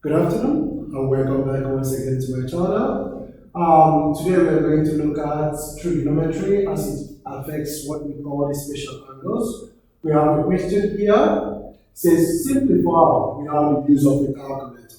Good afternoon and welcome back once again to my channel. Today we are going to look at trigonometry as it affects what we call the special angles. We have a question here. It says simplify without the use of a calculator.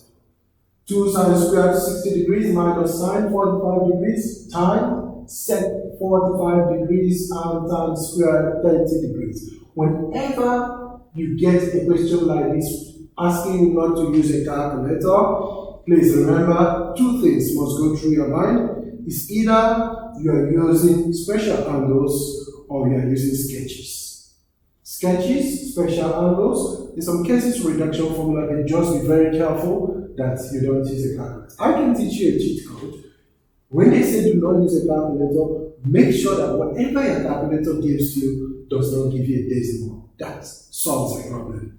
2 sine squared 60 degrees minus sine 45 degrees times sec 45 degrees and tan squared 30 degrees. Whenever you get a question like this asking you not to use a calculator, please remember two things must go through your mind. It's either you are using special angles or you are using sketches. Sketches, special angles. In some cases, reduction formula, but just be very careful that you don't use a calculator. I can teach you a cheat code. When they say do not use a calculator, make sure that whatever your calculator gives you does not give you a decimal. That solves the problem.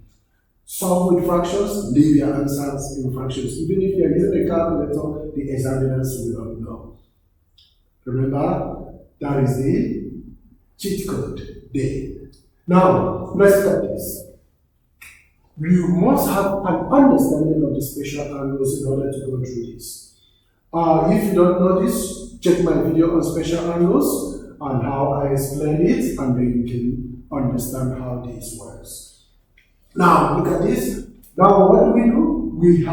Solve with fractions, leave your answers in fractions. Even if you are using a calculator, the examiners will not know. Remember, that is the cheat code there. Now, let's look at this. You must have an understanding of the special angles in order to go through this. If you don't know this, check my video on special angles and how I explain it, and then you can understand how this works. Now, look at this. Now, what do? We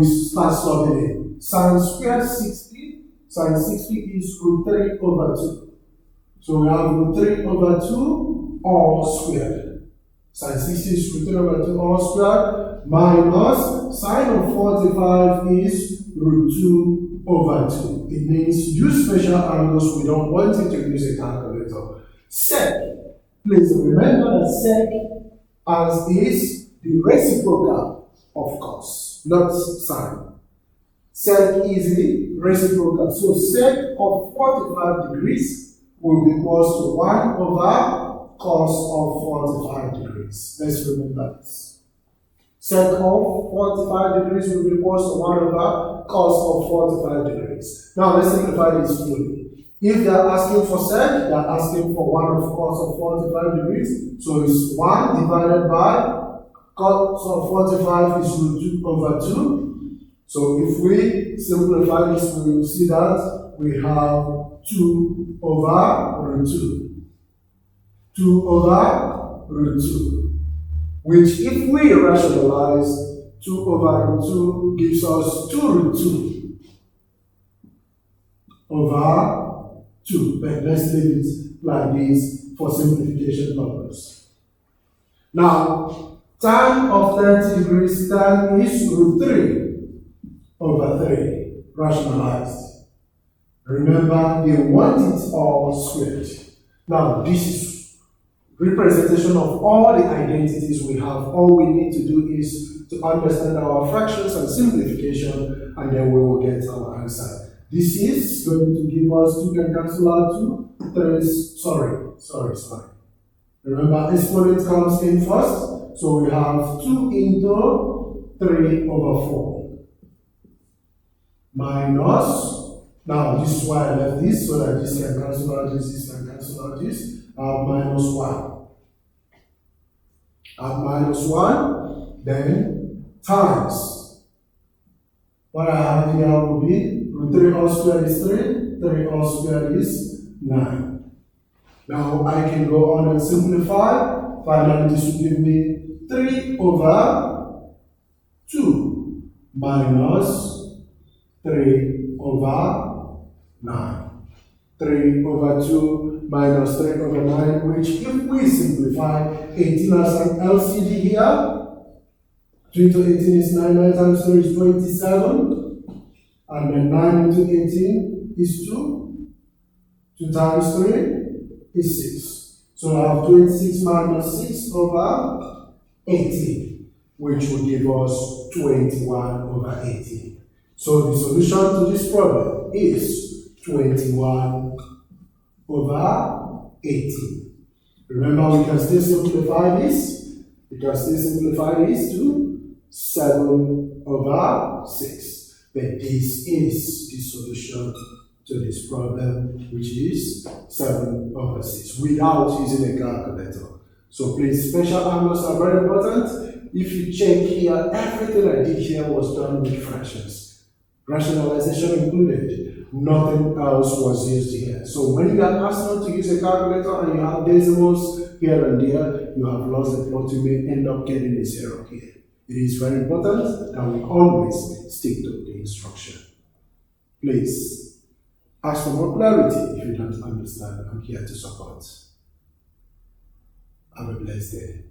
start solving it. Sine squared 60. Sine 60 is root 3 over 2. So we have root 3 over 2 all squared. Sine 60 is root 3 over 2 all squared minus sine of 45 is root 2 over 2. It means use special angles. We don't want you to use a calculator. Sec. Please remember that sec as is the reciprocal of cos, not sine. Sec is the reciprocal. So sec of 45 degrees will be equal to 1 over cos of 45 degrees. Let's remember this. Sec of 45 degrees will be equal to 1 over cos of 45 degrees. Now let's simplify this fully. If they are asking for sec, they are asking for 1 of cos of 45 degrees. So it's 1 divided by cos of 45 is root 2 over 2. So if we simplify this, we will see that we have 2 over root 2. 2 over root 2. Which if we rationalize, 2 over root 2 gives us 2 root 2 over 2, but let's leave it like this for simplification purpose. Now, tan of 30 degrees, tan is root 3 over 3, rationalized. Remember, they want it all squared. Now, this is representation of all the identities we have. All we need to do is to understand our fractions and simplification, and then we will get our answer. This is going to give us 2 can cancel out 2, 3, sorry. Remember, exponent comes in first, so we have 2 into 3 over 4. Minus, now this is why I left this, so that this can cancel out this can cancel out this, minus 1. Minus 1, then times. What I have here will be root 3 all squared is 3, 3 all squared is 9. Now I can go on and simplify. Finally, this will give me 3 over 2 minus 3 over 9. 3 over 2 minus 3 over 9, which if we simplify, 18 as an LCD here. 2 into 18 is 9, 9 times 3 is 27. And then 9 into 18 is 2. 2 times 3 is 6. So I have 26 minus 6 over 18, which will give us 21 over 18. So the solution to this problem is 21 over 18. Remember, we can still simplify this. We can still simplify this to 7 over 6. But this is the solution to this problem, which is 7 over 6, without using a calculator. So please, special angles are very important. If you check here, everything I did here was done with fractions. Rationalization included. Nothing else was used here. So when you get asked not to use a calculator and you have decimals here and there, you have lost the plot. You may end up getting a 0 here. It is very important that we always stick to the instruction. Please, ask for more clarity if you don't understand. I'm here to support. Have a blessed day.